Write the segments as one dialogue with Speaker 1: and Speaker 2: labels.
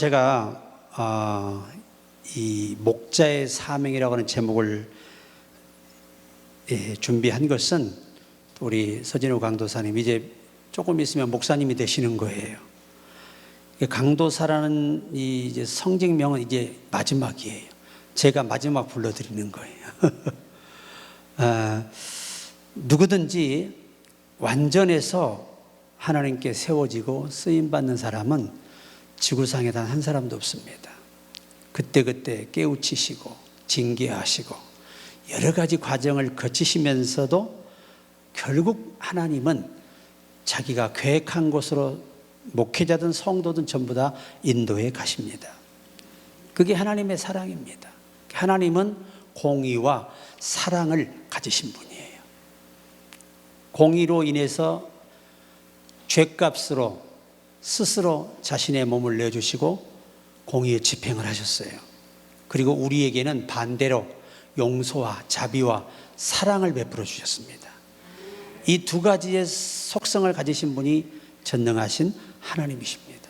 Speaker 1: 제가 이 목자의 사명이라고 하는 제목을 준비한 것은 우리 서진호 강도사님 이제 조금 있으면 목사님이 되시는 거예요. 강도사라는 이 이제 성직명은 이제 마지막이에요. 제가 마지막 불러드리는 거예요. 누구든지 완전해서 하나님께 세워지고 쓰임받는 사람은 지구상에 단 한 사람도 없습니다. 그때그때 깨우치시고 징계하시고 여러 가지 과정을 거치시면서도 결국 하나님은 자기가 계획한 곳으로 목회자든 성도든 전부 다 인도해 가십니다. 그게 하나님의 사랑입니다. 하나님은 공의와 사랑을 가지신 분이에요. 공의로 인해서 죄값으로 스스로 자신의 몸을 내주시고 공의의 집행을 하셨어요. 그리고 우리에게는 반대로 용서와 자비와 사랑을 베풀어 주셨습니다. 이 두 가지의 속성을 가지신 분이 전능하신 하나님이십니다.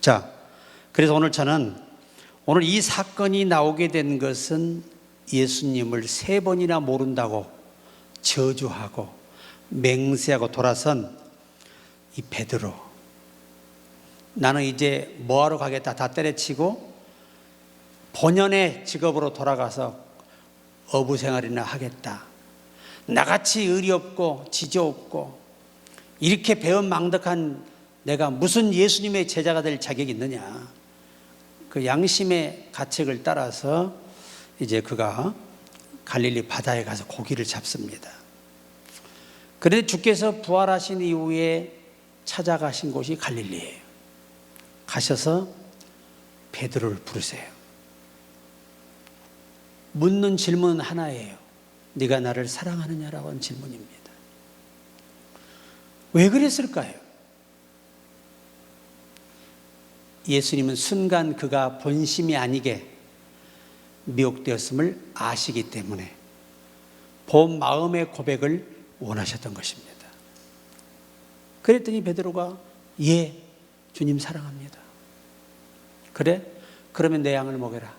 Speaker 1: 자, 그래서 오늘 저는 오늘 이 사건이 나오게 된 것은 예수님을 3번이나 모른다고 저주하고 맹세하고 돌아선 이 베드로, 나는 이제 뭐하러 가겠다 다 때려치고 본연의 직업으로 돌아가서 어부 생활이나 하겠다. 나같이 의리 없고 지조 없고 이렇게 배은망덕한 내가 무슨 예수님의 제자가 될 자격이 있느냐. 그 양심의 가책을 따라서 이제 그가 갈릴리 바다에 가서 고기를 잡습니다. 그런데 주께서 부활하신 이후에 찾아가신 곳이 갈릴리예요. 가셔서 베드로를 부르세요. 묻는 질문은 하나예요. 네가 나를 사랑하느냐라고 하는 질문입니다. 왜 그랬을까요? 예수님은 순간 그가 본심이 아니게 미혹되었음을 아시기 때문에 본 마음의 고백을 원하셨던 것입니다. 그랬더니 베드로가 예, 주님 사랑합니다. 그래? 그러면 내 양을 먹여라.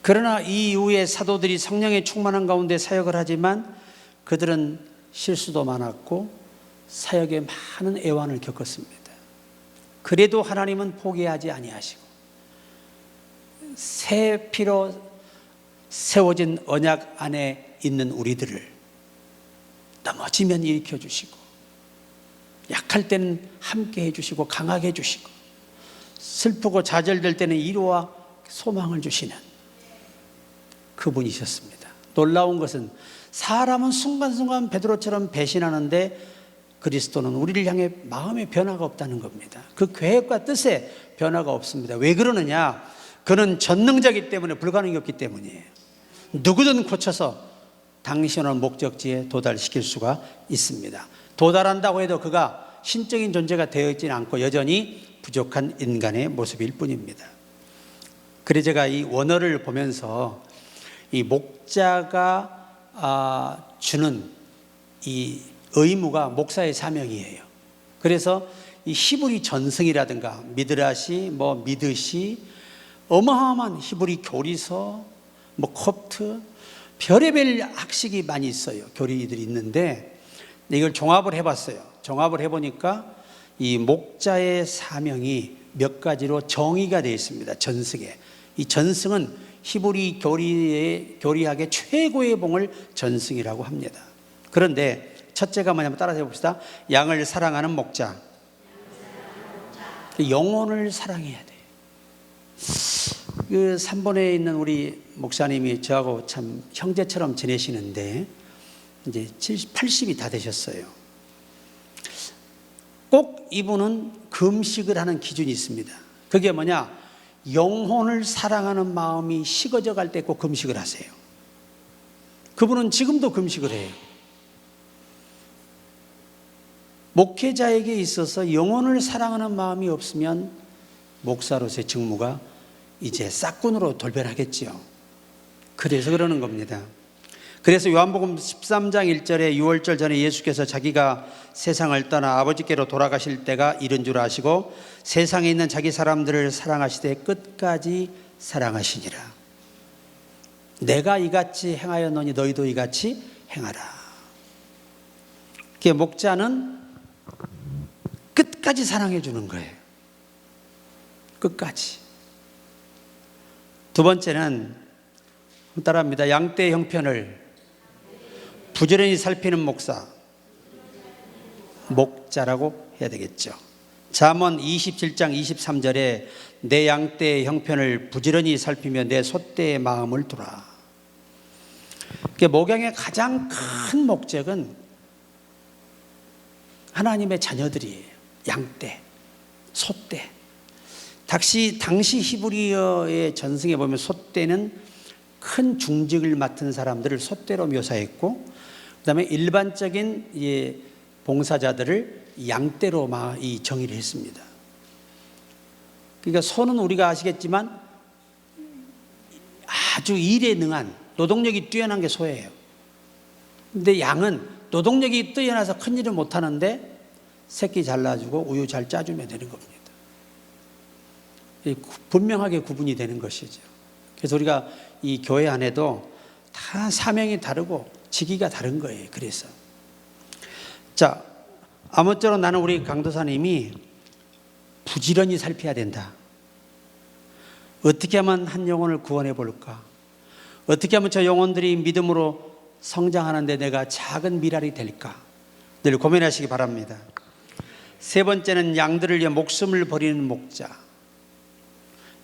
Speaker 1: 그러나 이 이후에 사도들이 성령의 충만한 가운데 사역을 하지만 그들은 실수도 많았고 사역에 많은 애환을 겪었습니다. 그래도 하나님은 포기하지 아니하시고 새 피로 세워진 언약 안에 있는 우리들을 넘어지면 일으켜 주시고 약할 때는 함께 해주시고 강하게 해주시고 슬프고 좌절될 때는 위로와 소망을 주시는 그분이셨습니다. 놀라운 것은 사람은 순간순간 베드로처럼 배신하는데 그리스도는 우리를 향해 마음의 변화가 없다는 겁니다. 그 계획과 뜻에 변화가 없습니다. 왜 그러느냐? 그는 전능자이기 때문에 불가능이 없기 때문이에요. 누구든 고쳐서 당신의 목적지에 도달시킬 수가 있습니다. 도달한다고 해도 그가 신적인 존재가 되어 있지는 않고 여전히 부족한 인간의 모습일 뿐입니다. 그래서 제가 이 원어를 보면서 이 목자가 주는 이 의무가 목사의 사명이에요. 그래서 이 히브리 전승이라든가 미드라시, 미드시, 어마어마한 히브리 교리서, 콥트, 별의별 학식이 많이 있어요. 교리들이 있는데 이걸 종합을 해봤어요. 종합을 해보니까 이 목자의 사명이 몇 가지로 정의가 되어 있습니다. 전승에. 이 전승은 히브리 교리학의 최고의 봉을 전승이라고 합니다. 그런데 첫째가 뭐냐면 따라서 해봅시다. 양을 사랑하는 목자. 영혼을 사랑해야 돼. 그 3번에 있는 우리 목사님이 저하고 참 형제처럼 지내시는데 이제 70, 80이 다 되셨어요. 꼭 이분은 금식을 하는 기준이 있습니다. 그게 뭐냐? 영혼을 사랑하는 마음이 식어져 갈 때 꼭 금식을 하세요. 그분은 지금도 금식을 해요. 목회자에게 있어서 영혼을 사랑하는 마음이 없으면 목사로서의 직무가 이제 싹군으로 돌변하겠지요. 그래서 그러는 겁니다. 그래서 요한복음 13장 1절에 유월절 전에 예수께서 자기가 세상을 떠나 아버지께로 돌아가실 때가 이른 줄 아시고 세상에 있는 자기 사람들을 사랑하시되 끝까지 사랑하시니라. 내가 이같이 행하였노니 너희도 이같이 행하라. 그 목자는 끝까지 사랑해 주는 거예요. 끝까지. 두 번째는 따라합니다. 양떼의 형편을 부지런히 살피는 목자라고 해야 되겠죠. 잠언 27장 23절에 내 양떼의 형편을 부지런히 살피며 내 소떼의 마음을 두라. 목양의 가장 큰 목적은 하나님의 자녀들이에요. 양떼, 소떼. 당시 히브리어의 전승에 보면 소떼는 큰 중직을 맡은 사람들을 소떼로 묘사했고, 그다음에 일반적인 봉사자들을 양떼로 이 정의를 했습니다. 그러니까 소는 우리가 아시겠지만 아주 일에 능한 노동력이 뛰어난 게 소예요. 근데 양은 노동력이 뛰어나서 큰 일을 못 하는데 새끼 잘 낳아주고 우유 잘 짜주면 되는 겁니다. 분명하게 구분이 되는 것이죠. 그래서 우리가 이 교회 안에도 다 사명이 다르고 직위가 다른 거예요. 그래서 자, 아무쪼록 나는 우리 강도사님이 부지런히 살펴야 된다. 어떻게 하면 한 영혼을 구원해 볼까? 어떻게 하면 저 영혼들이 믿음으로 성장하는데 내가 작은 미랄이 될까? 늘 고민하시기 바랍니다. 세 번째는 양들을 위해 목숨을 버리는 목자.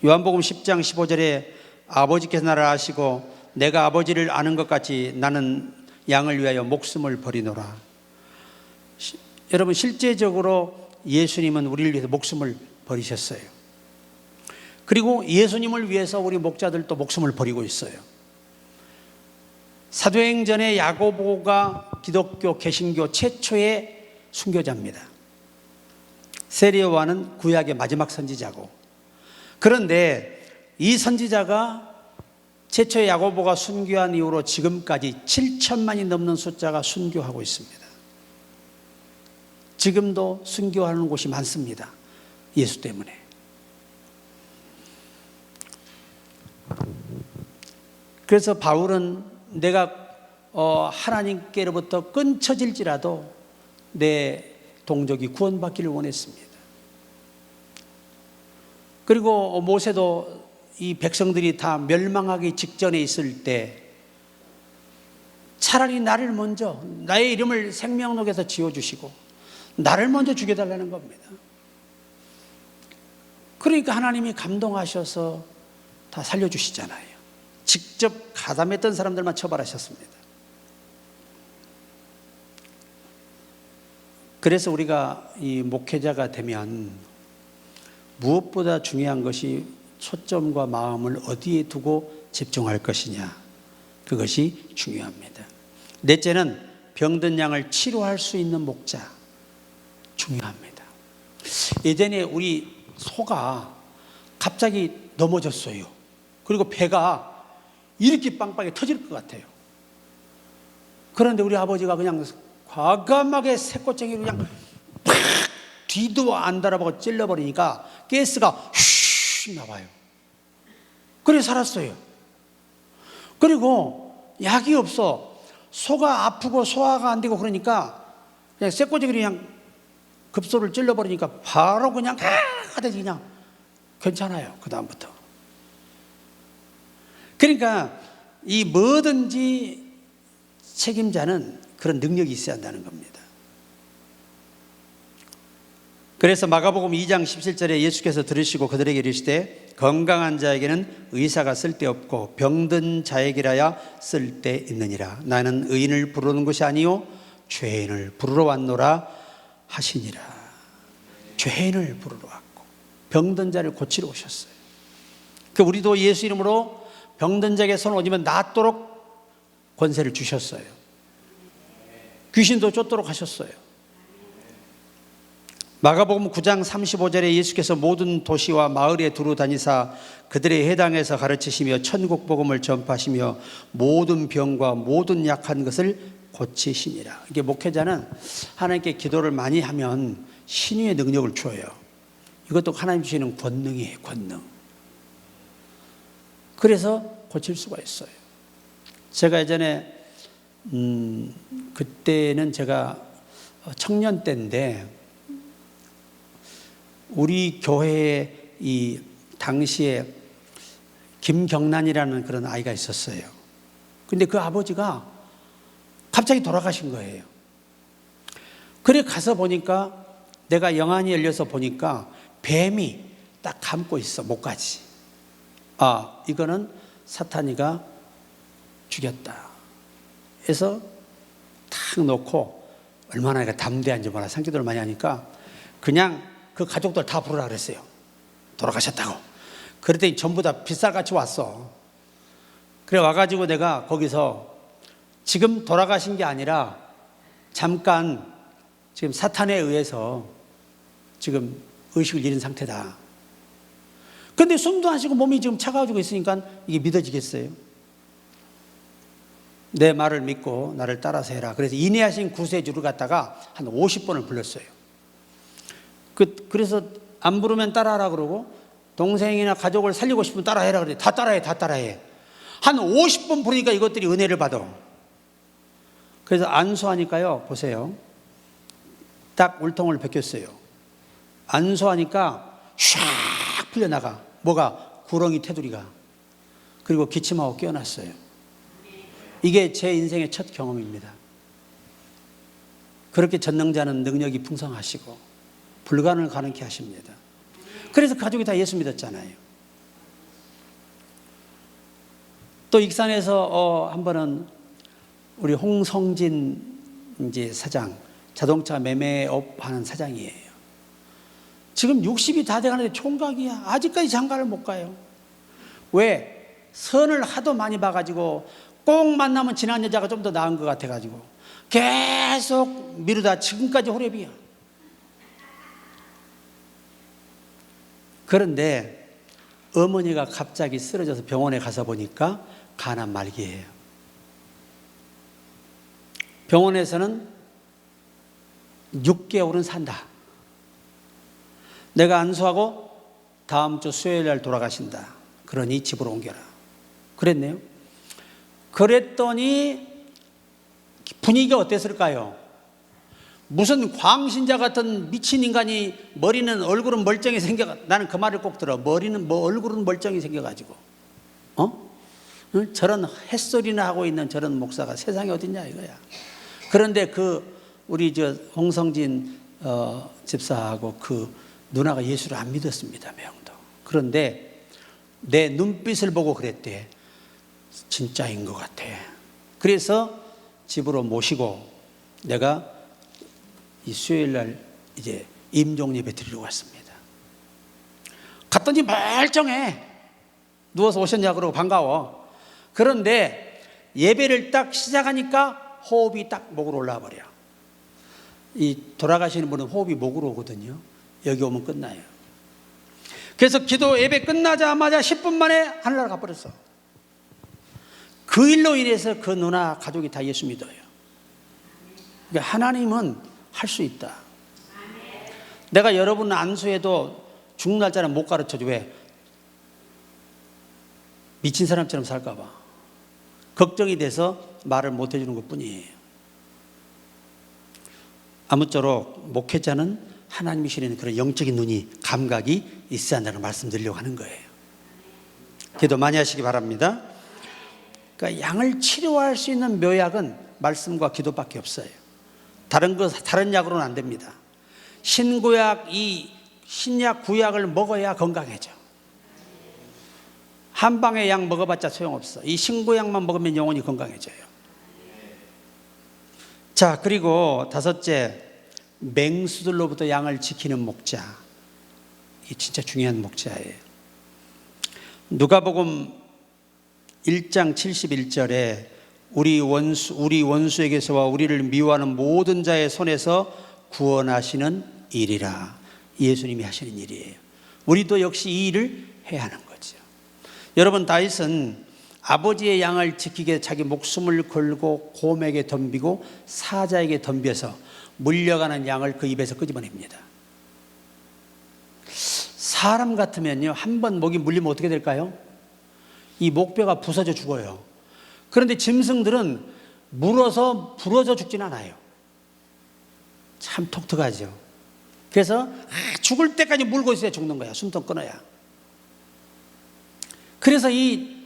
Speaker 1: 요한복음 10장 15절에 아버지께서 나를 아시고 내가 아버지를 아는 것 같이 나는 양을 위하여 목숨을 버리노라. 여러분, 실제적으로 예수님은 우리를 위해서 목숨을 버리셨어요. 그리고 예수님을 위해서 우리 목자들도 목숨을 버리고 있어요. 사도행전의 야고보가 기독교 개신교 최초의 순교자입니다. 세례 요한은 구약의 마지막 선지자고, 그런데 이 선지자가 최초의 야고보가 순교한 이후로 지금까지 7천만이 넘는 숫자가 순교하고 있습니다. 지금도 순교하는 곳이 많습니다. 예수 때문에. 그래서 바울은 내가 하나님께로부터 끊쳐질지라도 내 동족이 구원받기를 원했습니다. 그리고 모세도 이 백성들이 다 멸망하기 직전에 있을 때 차라리 나를 먼저, 나의 이름을 생명록에서 지워주시고 나를 먼저 죽여달라는 겁니다. 그러니까 하나님이 감동하셔서 다 살려주시잖아요. 직접 가담했던 사람들만 처벌하셨습니다. 그래서 우리가 이 목회자가 되면 무엇보다 중요한 것이 초점과 마음을 어디에 두고 집중할 것이냐, 그것이 중요합니다. 넷째는 병든 양을 치료할 수 있는 목자, 중요합니다. 예전에 우리 소가 갑자기 넘어졌어요. 그리고 배가 이렇게 빵빵하게 터질 것 같아요. 그런데 우리 아버지가 그냥 과감하게 새꼬챙이로 그냥 팍 뒤도 안 달아보고 찔러버리니까 가스가 휘 나와요. 그래 살았어요. 그리고 약이 없어. 소가 아프고 소화가 안 되고 그러니까 그냥 새꼬챙이로 그냥 급소를 찔러버리니까 바로 그냥 하듯이 그냥 괜찮아요. 그 다음부터. 그러니까 이 뭐든지 책임자는 그런 능력이 있어야 한다는 겁니다. 그래서 마가복음 2장 17절에 예수께서 들으시고 그들에게 이르시되 건강한 자에게는 의사가 쓸데없고 병든 자에게라야 쓸데있느니라. 나는 의인을 부르는 것이 아니요 죄인을 부르러 왔노라 하시니라. 죄인을 부르러 왔고 병든 자를 고치러 오셨어요. 그 우리도 예수 이름으로 병든 자에게 손을 얹으면 낫도록 권세를 주셨어요. 귀신도 쫓도록 하셨어요. 마가복음 9장 35절에 예수께서 모든 도시와 마을에 두루 다니사 그들의 해당에서 가르치시며 천국 복음을 전파하시며 모든 병과 모든 약한 것을 고치시니라. 이게 목회자는 하나님께 기도를 많이 하면 신유의 능력을 줘요. 이것도 하나님 주시는 권능이에요, 권능. 그래서 고칠 수가 있어요. 제가 예전에 그때는 제가 청년 때인데 우리 교회에 이 당시에 김경란이라는 그런 아이가 있었어요. 근데 그 아버지가 갑자기 돌아가신 거예요. 그래 가서 보니까 내가 영안이 열려서 보니까 뱀이 딱 감고 있어, 목까지. 아, 이거는 사탄이가 죽였다. 해서 탁 놓고 얼마나 담대한지 몰라. 상기도를 많이 하니까 그냥 그 가족들 다 부르라 그랬어요. 돌아가셨다고. 그랬더니 전부 다 빗살같이 왔어. 그래 와가지고 내가 거기서 지금 돌아가신 게 아니라 잠깐 지금 사탄에 의해서 지금 의식을 잃은 상태다. 근데 숨도 안 쉬고 몸이 지금 차가워지고 있으니까 이게 믿어지겠어요? 내 말을 믿고 나를 따라서 해라. 그래서 인내하신 구세주를 갖다가 한 50번을 불렀어요. 그래서 안 부르면 따라하라 그러고 동생이나 가족을 살리고 싶으면 따라해라 그래. 다 따라해, 다 따라해. 한 50번 부르니까 이것들이 은혜를 받아. 그래서 안수하니까요, 보세요. 딱 울통을 벗겼어요. 안수하니까 샥 풀려나가. 뭐가? 구렁이 테두리가. 그리고 기침하고 깨어났어요. 이게 제 인생의 첫 경험입니다. 그렇게 전능자는 능력이 풍성하시고 불가능을 가능케 하십니다. 그래서 가족이 다 예수 믿었잖아요. 또 익산에서 한 번은 우리 홍성진 이제 사장, 자동차 매매업 하는 사장이에요. 지금 60이 다 돼가는데 총각이야. 아직까지 장가를 못 가요. 왜? 선을 하도 많이 봐가지고 꼭 만나면 지난 여자가 좀 더 나은 것 같아가지고 계속 미루다 지금까지 호랩이야. 그런데 어머니가 갑자기 쓰러져서 병원에 가서 보니까 간암 말기예요. 병원에서는 6개월은 산다. 내가 안수하고 다음 주 수요일 날 돌아가신다. 그러니 집으로 옮겨라. 그랬네요. 그랬더니 분위기가 어땠을까요? 무슨 광신자 같은 미친 인간이 머리는 얼굴은 멀쩡히 생겨. 나는 그 말을 꼭 들어. 머리는 얼굴은 멀쩡히 생겨가지고 저런 햇소리나 하고 있는 저런 목사가 세상에 어딨냐 이거야. 그런데 우리 홍성진 집사하고 그 누나가 예수를 안 믿었습니다. 명도. 그런데 내 눈빛을 보고 그랬대. 진짜인 것 같아. 그래서 집으로 모시고 내가 이 수요일 날 이제 임종 예배 드리러 왔습니다. 갔더니 멀쩡해. 누워서 오셨냐 그러고 반가워. 그런데 예배를 딱 시작하니까 호흡이 딱 목으로 올라와 버려. 이 돌아가시는 분은 호흡이 목으로 오거든요. 여기 오면 끝나요. 그래서 기도 예배 끝나자마자 10분 만에 하늘나라 가버렸어. 그 일로 인해서 그 누나 가족이 다 예수 믿어요. 그러니까 하나님은 할 수 있다. 내가 여러분 안수해도 죽는 날짜는 못 가르쳐줘. 왜? 미친 사람처럼 살까 봐. 걱정이 돼서 말을 못 해주는 것뿐이에요. 아무쪼록 목회자는 하나님이 주시는 그런 영적인 눈이, 감각이 있어야 한다는 말씀 드리려고 하는 거예요. 기도 많이 하시기 바랍니다. 그러니까 양을 치료할 수 있는 묘약은 말씀과 기도밖에 없어요. 다른 약으로는 안 됩니다. 신약 구약을 먹어야 건강해져. 한 방에 약 먹어봤자 소용없어. 이 신구약만 먹으면 영원히 건강해져요. 자, 그리고 다섯째, 맹수들로부터 양을 지키는 목자. 이게 진짜 중요한 목자예요. 누가복음 1장 71절에 우리 원수에게서와 우리를 미워하는 모든 자의 손에서 구원하시는 일이라. 예수님이 하시는 일이에요. 우리도 역시 이 일을 해야 하는 거죠. 여러분, 다윗은 아버지의 양을 지키기 위해 자기 목숨을 걸고 곰에게 덤비고 사자에게 덤벼서 물려가는 양을 그 입에서 끄집어냅니다. 사람 같으면요, 한 번 목이 물리면 어떻게 될까요? 이 목뼈가 부서져 죽어요. 그런데 짐승들은 물어서 부러져 죽진 않아요. 참 독특하죠. 그래서 죽을 때까지 물고 있어야 죽는 거야. 숨통 끊어야. 그래서 이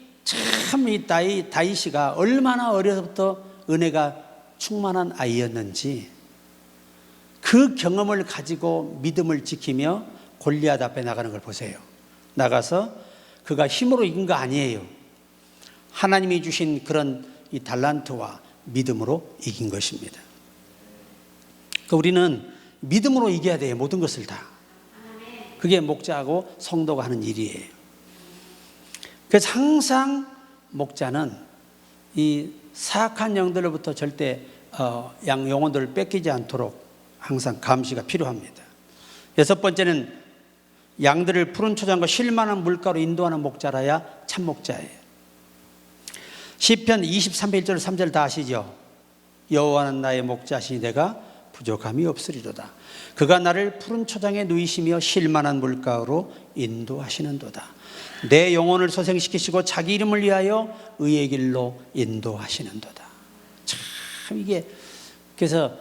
Speaker 1: 다윗이가 얼마나 어려서부터 은혜가 충만한 아이였는지 그 경험을 가지고 믿음을 지키며 골리앗 앞에 나가는 걸 보세요. 나가서 그가 힘으로 이긴 거 아니에요. 하나님이 주신 그런 이 달란트와 믿음으로 이긴 것입니다. 그러니까 우리는 믿음으로 이겨야 돼요. 모든 것을 다. 그게 목자하고 성도가 하는 일이에요. 그래서 항상 목자는 이 사악한 영들로부터 절대 양 영혼들을 뺏기지 않도록 항상 감시가 필요합니다. 여섯 번째는 양들을 푸른 초장과 쉴만한 물가로 인도하는 목자라야 참 목자예요. 시편 23편 1절 3절 다 아시죠? 여호와는 나의 목자시니 내가 부족함이 없으리로다. 그가 나를 푸른 초장에 누이시며 쉴만한 물가로 인도하시는도다. 내 영혼을 소생시키시고 자기 이름을 위하여 의의 길로 인도하시는도다. 참 이게, 그래서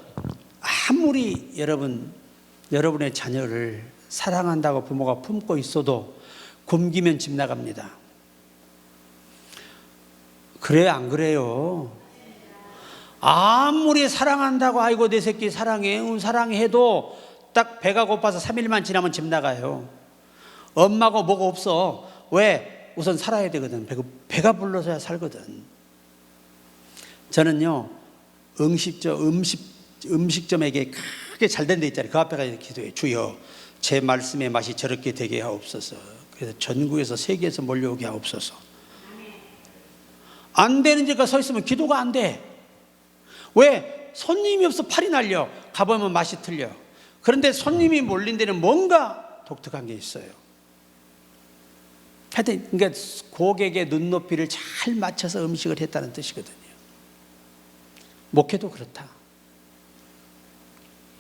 Speaker 1: 아무리 여러분의 자녀를 사랑한다고 부모가 품고 있어도 굶기면 집 나갑니다. 그래요, 안 그래요? 아무리 사랑한다고 아이고 내 새끼 사랑해 사랑해도 딱 배가 고파서 3일만 지나면 집 나가요. 엄마고 뭐고 없어. 왜? 우선 살아야 되거든. 배가 불러서야 살거든. 저는요, 음식점에게 크게 잘된 데 있잖아요. 그 앞에 가서 기도해요. 주여, 제 말씀의 맛이 저렇게 되게 하옵소서. 그래서 전국에서 세계에서 몰려오게 하옵소서. 안 되는 데가 서 있으면 기도가 안 돼. 왜? 손님이 없어 팔이 날려. 가보면 맛이 틀려. 그런데 손님이 몰린 데는 뭔가 독특한 게 있어요. 하여튼 그러니까 고객의 눈높이를 잘 맞춰서 음식을 했다는 뜻이거든요. 목회도 그렇다.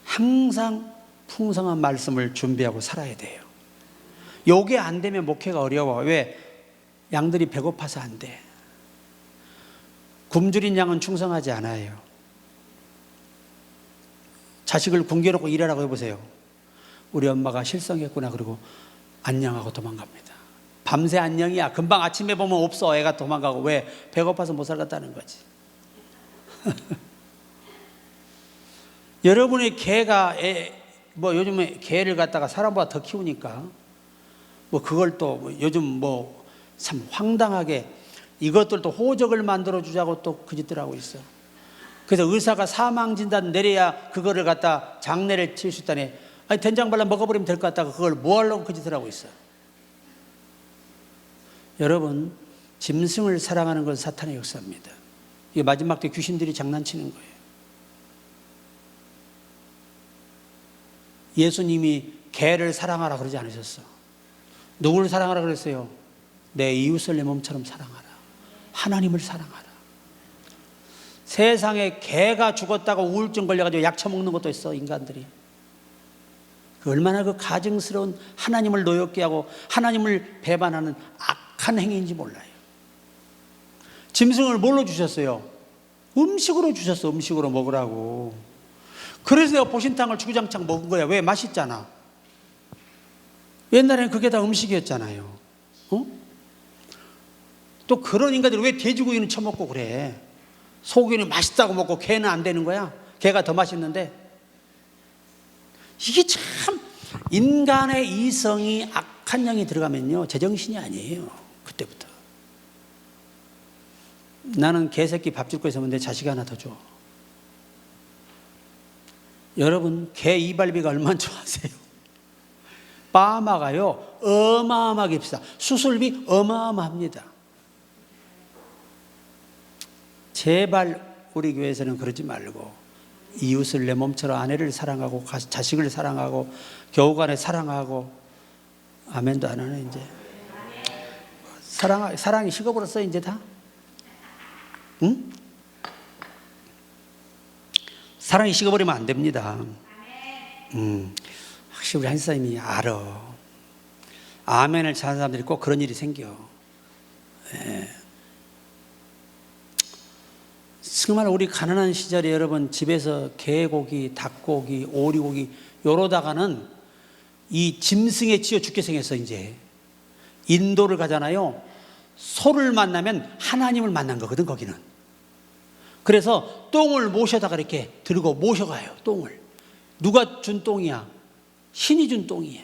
Speaker 1: 항상 풍성한 말씀을 준비하고 살아야 돼요. 요게 안 되면 목회가 어려워. 왜? 양들이 배고파서 안 돼. 굶주린 양은 충성하지 않아요. 자식을 굶겨놓고 일하라고 해보세요. 우리 엄마가 실성했구나 그러고 안녕하고 도망갑니다. 밤새 안녕이야. 금방 아침에 보면 없어. 애가 도망가고. 왜? 배고파서 못 살겠다는 거지. 여러분의 개가 요즘에 개를 갖다가 사람보다 더 키우니까 그걸 또 요즘 참 황당하게 이것들도 호적을 만들어 주자고 또 그 짓들 하고 있어. 그래서 의사가 사망 진단 내려야 그거를 갖다 장례를 칠 수 있다네. 아니 된장발라 먹어버리면 될 것 같다가 그걸 뭐 하려고 그 짓을 하고 있어. 여러분, 짐승을 사랑하는 건 사탄의 역사입니다. 이게 마지막 때 귀신들이 장난치는 거예요. 예수님이 개를 사랑하라 그러지 않으셨어. 누구를 사랑하라 그랬어요? 내 이웃을 내 몸처럼 사랑하라. 하나님을 사랑하라. 세상에 개가 죽었다고 우울증 걸려가지고 약 처먹는 것도 있어, 인간들이. 얼마나 그 가증스러운 하나님을 노엽게 하고 하나님을 배반하는 악한 행위인지 몰라요. 짐승을 뭘로 주셨어요? 음식으로 주셨어. 음식으로 먹으라고. 그래서 내가 보신탕을 주구장창 먹은 거야. 왜? 맛있잖아. 옛날에는 그게 다 음식이었잖아요. 또 그런 인간들이 왜 돼지고기는 처먹고 그래? 소고기는 맛있다고 먹고 개는 안 되는 거야? 개가 더 맛있는데. 이게 참 인간의 이성이 악한 영이 들어가면요 제정신이 아니에요. 그때부터 나는 개새끼 밥 줄 거 있으면 내 자식 하나 더 줘. 여러분, 개 이발비가 얼마나 좋아하세요? 빠마가요 어마어마하게 비싸. 수술비 어마어마합니다. 제발 우리 교회에서는 그러지 말고 이웃을 내 몸처럼 아내를 사랑하고 자식을 사랑하고 교우간에 사랑하고. 아멘도 안 하네 이제. 사랑이 식어버렸어 이제 다. 응? 사랑이 식어버리면 안 됩니다. 확실히 우리 한사님이 알아. 아멘을 잘하는 사람들이 꼭 그런 일이 생겨. 예. 정말 우리 가난한 시절에 여러분 집에서 개고기, 닭고기, 오리고기 요러다가는 이 짐승에 찌어 죽게 생겨서 이제 인도를 가잖아요. 소를 만나면 하나님을 만난 거거든 거기는. 그래서 똥을 모셔다가 이렇게 들고 모셔가요. 똥을. 누가 준 똥이야? 신이 준 똥이야.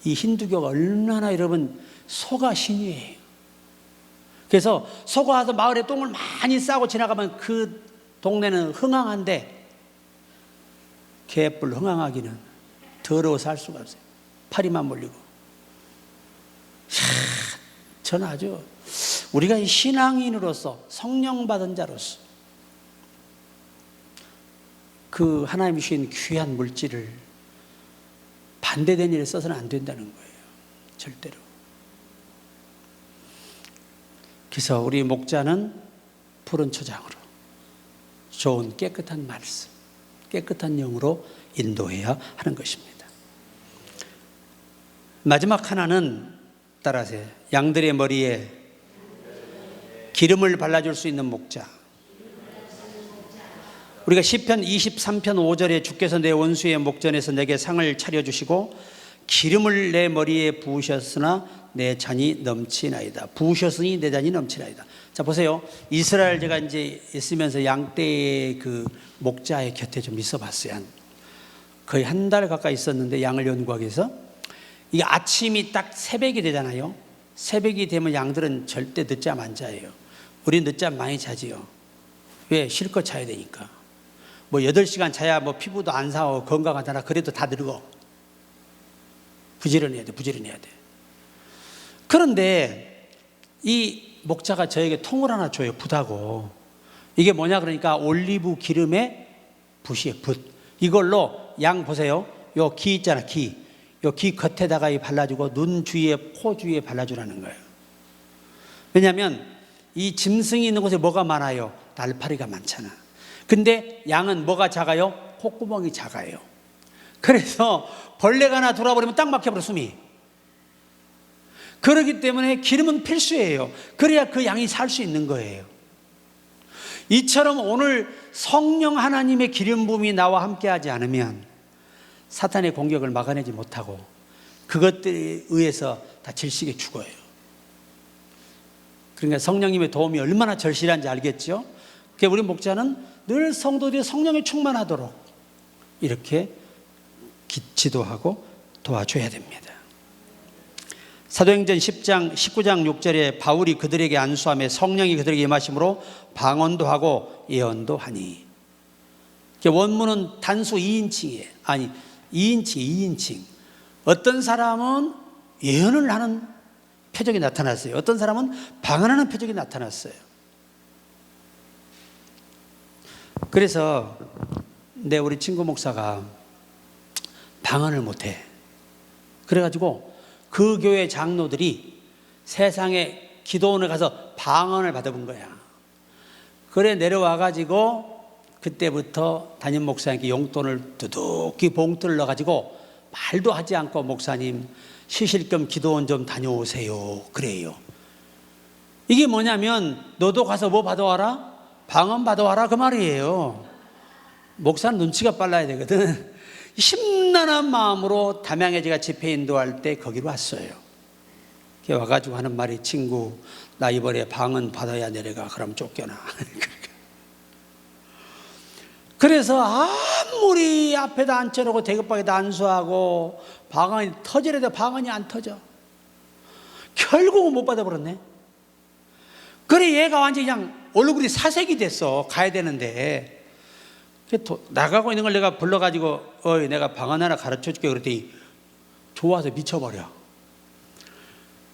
Speaker 1: 이 힌두교가 얼마나 여러분 소가 신이에요. 그래서 소가 와서 마을에 똥을 많이 싸고 지나가면 그 동네는 흥황한데 개뿔 흥황하기는 더러워서 할 수가 없어요. 파리만 몰리고. 저는 아주 우리가 신앙인으로서 성령 받은 자로서 그 하나님이 주신 귀한 물질을 반대된 일에 써서는 안 된다는 거예요. 절대로. 그래서 우리 목자는 푸른 초장으로 좋은 깨끗한 말씀, 깨끗한 영으로 인도해야 하는 것입니다. 마지막 하나는 따라하세요. 양들의 머리에 기름을 발라줄 수 있는 목자. 우리가 시편 23편 5절에 주께서 내 원수의 목전에서 내게 상을 차려주시고 기름을 내 머리에 부으셨으나 내 잔이 넘치나이다. 부으셨으니 내 잔이 넘치나이다. 자 보세요. 이스라엘 제가 이제 있으면서 양떼의 그 목자의 곁에 좀 있어봤어요. 거의 한 달 가까이 있었는데 양을 연구하기 위해서 이게 아침이 딱 새벽이 되잖아요. 새벽이 되면 양들은 절대 늦잠 안 자요. 우리 늦잠 많이 자지요. 왜? 실컷 자야 되니까. 뭐 8시간 자야 뭐 피부도 안 상하고 건강하잖아. 그래도 다 늙어. 부지런해야 돼. 부지런해야 돼. 그런데 이 목자가 저에게 통을 하나 줘요. 붓하고. 이게 뭐냐 그러니까 올리브 기름에 붓이에요. 붓. 이걸로 양 보세요. 요 기 있잖아. 기. 요 기 겉에다가 발라주고 눈 주위에 코 주위에 발라주라는 거예요. 왜냐하면 이 짐승이 있는 곳에 뭐가 많아요? 날파리가 많잖아. 근데 양은 뭐가 작아요? 콧구멍이 작아요. 그래서 벌레가 하나 돌아버리면 딱 막혀버려 숨이. 그렇기 때문에 기름은 필수예요. 그래야 그 양이 살 수 있는 거예요. 이처럼 오늘 성령 하나님의 기름 부음이 나와 함께하지 않으면 사탄의 공격을 막아내지 못하고 그것들에 의해서 다 질식에 죽어요. 그러니까 성령님의 도움이 얼마나 절실한지 알겠죠? 그러니까 우리 목자는 늘 성도들이 성령에 충만하도록 이렇게 지도하고 도와줘야 됩니다. 사도행전 10장 19장 6절에 바울이 그들에게 안수하며 성령이 그들에게 임하심으로 방언도 하고 예언도 하니. 원문은 단수 2인칭이에요. 아니 2인칭. 어떤 사람은 예언을 하는 표적이 나타났어요. 어떤 사람은 방언하는 표적이 나타났어요. 그래서 우리 친구 목사가 방언을 못해. 그래가지고 그 교회 장로들이 세상에 기도원에 가서 방언을 받아본 거야. 그래 내려와가지고 그때부터 담임 목사님께 용돈을 두둑히 봉투를 넣어가지고 말도 하지 않고 목사님 쉬실 겸 기도원 좀 다녀오세요. 그래요. 이게 뭐냐면 너도 가서 뭐 받아와라? 방언 받아와라 그 말이에요. 목사는 눈치가 빨라야 되거든. 심란한 마음으로 담양에 제가 집회 인도할 때 거기로 왔어요. 와가지고 하는 말이 친구 나 이번에 방언 받아야 내려가. 그럼 쫓겨나. 그래서 아무리 앞에다 앉혀놓고 대급박에다 안수하고 방언이 터지려도 방언이 안 터져. 결국은 못 받아버렸네. 그래 얘가 완전히 그냥 얼굴이 사색이 됐어. 가야 되는데 나가고 있는 걸 내가 불러가지고 어이 내가 방언 하나 가르쳐줄게 그랬더니 좋아서 미쳐버려.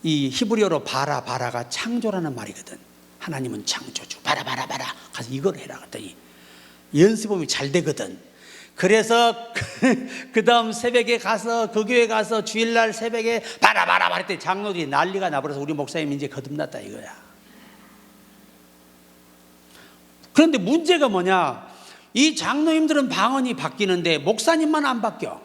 Speaker 1: 이 히브리어로 바라가 창조라는 말이거든. 하나님은 창조주 바라 가서 이걸 해라 그랬더니 연습하면 잘 되거든. 그래서 그 다음 새벽에 가서 그 교회 가서 주일날 새벽에 바라바라 했더니 장로들이 난리가 나버려서 우리 목사님 이제 거듭났다 이거야. 그런데 문제가 뭐냐, 이 장로님들은 방언이 바뀌는데 목사님만 안 바뀌어.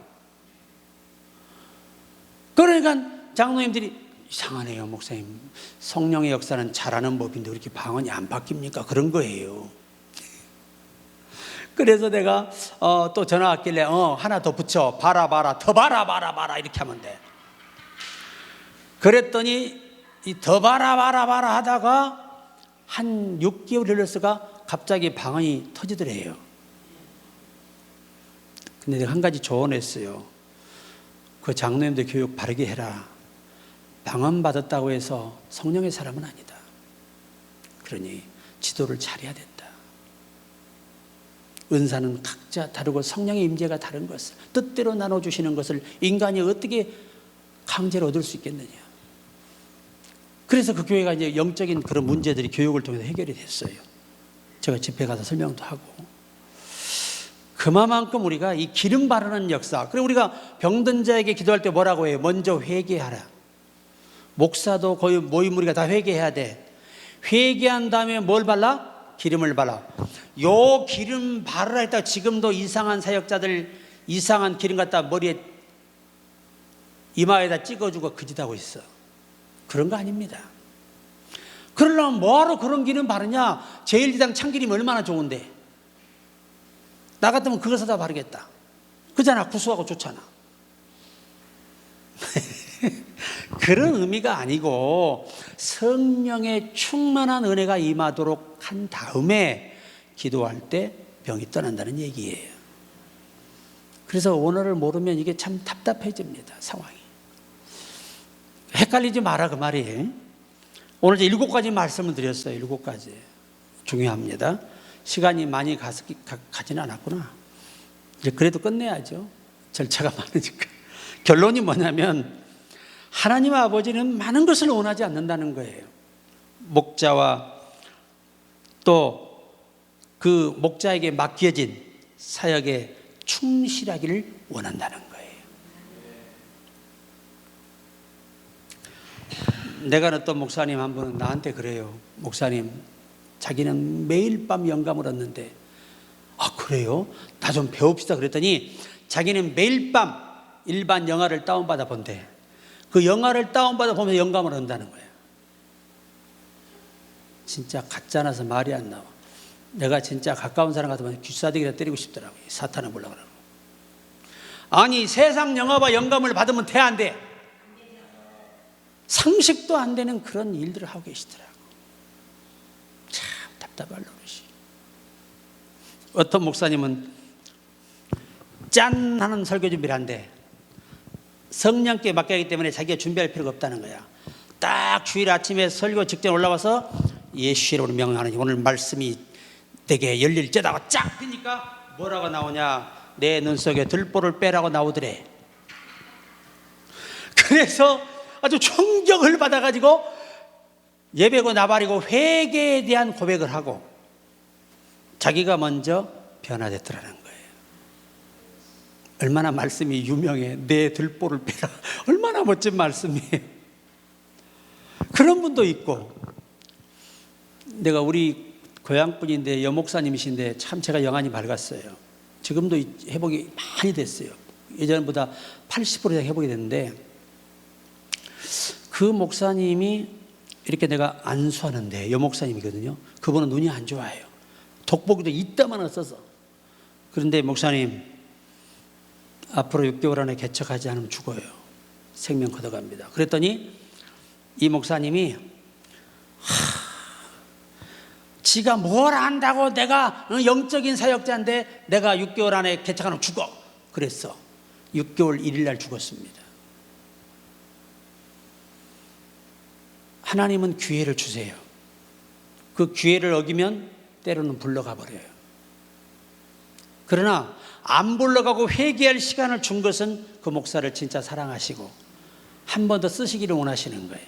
Speaker 1: 그러니까 장로님들이 이상하네요 목사님, 성령의 역사는 잘하는 법인데 왜 이렇게 방언이 안 바뀝니까? 그런 거예요. 그래서 내가 또 전화 왔길래 하나 더 붙여, 바라바라, 더 바라바라 이렇게 하면 돼. 그랬더니 이 더 바라바라 하다가 한 6개월 흘렀어가 갑자기 방언이 터지더래요. 근데 내가 한 가지 조언했어요. 그 장로님들 교육 바르게 해라. 방언 받았다고 해서 성령의 사람은 아니다. 그러니 지도를 잘해야 된다. 은사는 각자 다르고 성령의 임재가 다른 것을 뜻대로 나눠주시는 것을 인간이 어떻게 강제로 얻을 수 있겠느냐. 그래서 그 교회가 이제 영적인 그런 문제들이 교육을 통해서 해결이 됐어요. 제가 집회 가서 설명도 하고. 그만큼 우리가 이 기름 바르는 역사, 그리고 우리가 병든 자에게 기도할 때 뭐라고 해요? 먼저 회개하라. 목사도 거의 모임 우리가 다 회개해야 돼. 회개한 다음에 뭘 발라? 기름을 발라. 요 기름 바르라 했다가 지금도 이상한 사역자들 이상한 기름 갖다 머리에 이마에다 찍어주고 그짓하고 있어. 그런 거 아닙니다. 그러려면 뭐하러 그런 기름 바르냐? 제일지당 참기름이 얼마나 좋은데. 나 같으면 그거 사다 바르겠다. 그잖아. 구수하고 좋잖아. 그런 의미가 아니고 성령의 충만한 은혜가 임하도록 한 다음에 기도할 때 병이 떠난다는 얘기예요. 그래서 원어를 모르면 이게 참 답답해집니다. 상황이. 헷갈리지 마라 그 말이에요. 오늘 이제 7가지 말씀을 드렸어요. 7가지. 중요합니다. 시간이 많이 가지는 않았구나. 이제 그래도 끝내야죠. 절차가 많으니까. 결론이 뭐냐면 하나님 아버지는 많은 것을 원하지 않는다는 거예요. 목자와 또 그 목자에게 맡겨진 사역에 충실하기를 원한다는 거예요. 내가 어떤 목사님 한 분은 나한테 그래요. 목사님, 자기는 매일 밤 영감을 얻는데, 아 그래요? 나 좀 배웁시다 그랬더니 자기는 매일 밤 일반 영화를 다운받아 본대. 그 영화를 다운받아 보면서 영감을 얻는다는 거예요. 진짜 가짜나서 말이 안 나와. 내가 진짜 가까운 사람 같으면 귀싸대기를 때리고 싶더라고요. 사탄을 보려고 그러고. 아니 세상 영화와 영감을 받으면 돼 안 돼? 상식도 안 되는 그런 일들을 하고 계시더라고. 참 답답할 노릇이. 어떤 목사님은 짠 하는 설교 준비를 한대. 성령께 맡겨야 하기 때문에 자기가 준비할 필요가 없다는 거야. 딱 주일 아침에 설교 직전 올라와서 예수 이름으로 명령하는 오늘 말씀이 되게 열릴지다가 쫙 피니까 뭐라고 나오냐? 내 눈 속에 들보를 빼라고 나오더래. 그래서 아주 충격을 받아가지고 예배고 나발이고 회개에 대한 고백을 하고 자기가 먼저 변화됐더라는 거예요. 얼마나 말씀이 유명해. 내 들보를 빼라. 얼마나 멋진 말씀이에요. 그런 분도 있고, 내가 우리 고향분인데 여목사님이신데 참 제가 영안이 밝았어요. 지금도 회복이 많이 됐어요. 예전보다 80% 이상 회복이 됐는데, 그 목사님이 이렇게 내가 안수하는데 여목사님이거든요. 그분은 눈이 안 좋아요. 돋보기도 이따만 써서. 그런데 목사님 앞으로 6개월 안에 개척하지 않으면 죽어요. 생명 걷어갑니다. 그랬더니 이 목사님이 지가 뭘 안다고 내가 영적인 사역자인데 내가 6개월 안에 개척하면 죽어. 그랬어. 6개월 1일 날 죽었습니다. 하나님은 기회를 주세요. 그 기회를 어기면 때로는 불러가 버려요. 그러나 안 불러가고 회개할 시간을 준 것은 그 목사를 진짜 사랑하시고 한 번 더 쓰시기를 원하시는 거예요.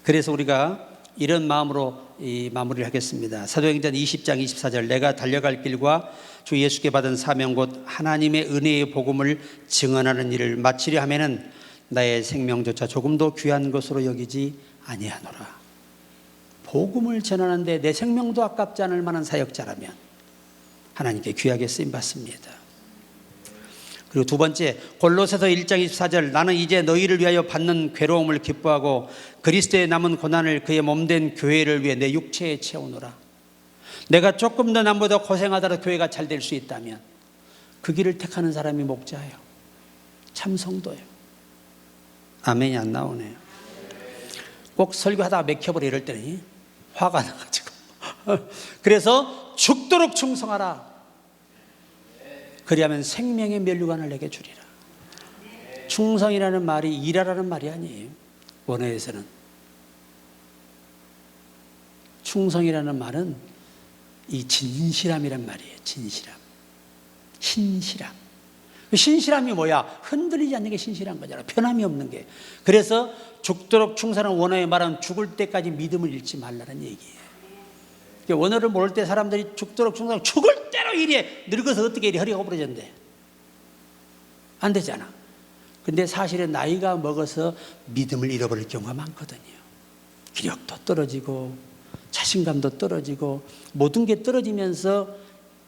Speaker 1: 그래서 우리가 이런 마음으로 이 마무리를 하겠습니다. 사도행전 20장 24절, 내가 달려갈 길과 주 예수께 받은 사명 곧 하나님의 은혜의 복음을 증언하는 일을 마치려 하면은 나의 생명조차 조금도 귀한 것으로 여기지 아니하노라. 복음을 전하는데 내 생명도 아깝지 않을 만한 사역자라면 하나님께 귀하게 쓰임 받습니다. 그리고 두 번째, 골로새서 1장 24절, 나는 이제 너희를 위하여 받는 괴로움을 기뻐하고 그리스도의 남은 고난을 그의 몸된 교회를 위해 내 육체에 채우노라. 내가 조금 더 남보다 고생하더라도 교회가 잘 될 수 있다면 그 길을 택하는 사람이 목자예요. 참 성도예요. 아멘이 안 나오네요. 꼭 설교하다가 맥혀버려 이럴 때는 화가 나가지고 그래서 죽도록 충성하라. 그리하면 생명의 면류관을 내게 주리라. 충성이라는 말이 일하라는 말이 아니에요. 원어에서는 충성이라는 말은 이 진실함이란 말이에요. 진실함, 신실함. 신실함이 뭐야? 흔들리지 않는 게 신실한 거잖아. 변함이 없는 게. 그래서 죽도록 충성하는 원어의 말은 죽을 때까지 믿음을 잃지 말라는 얘기예요. 원어를 모를 때 사람들이 죽도록 충성하고 죽을 대로 이래. 늙어서 어떻게 이래 허리가 오므러졌는데 안 되잖아. 근데 사실은 나이가 먹어서 믿음을 잃어버릴 경우가 많거든요. 기력도 떨어지고 자신감도 떨어지고 모든 게 떨어지면서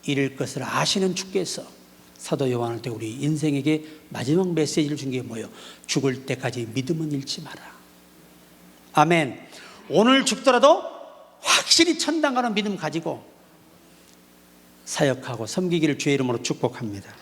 Speaker 1: 잃을 것을 아시는 주께서 사도 요한을 때 우리 인생에게 마지막 메시지를 준 게 뭐예요? 죽을 때까지 믿음은 잃지 마라. 아멘. 오늘 죽더라도 확실히 천당 가는 믿음 가지고 사역하고 섬기기를 주의 이름으로 축복합니다.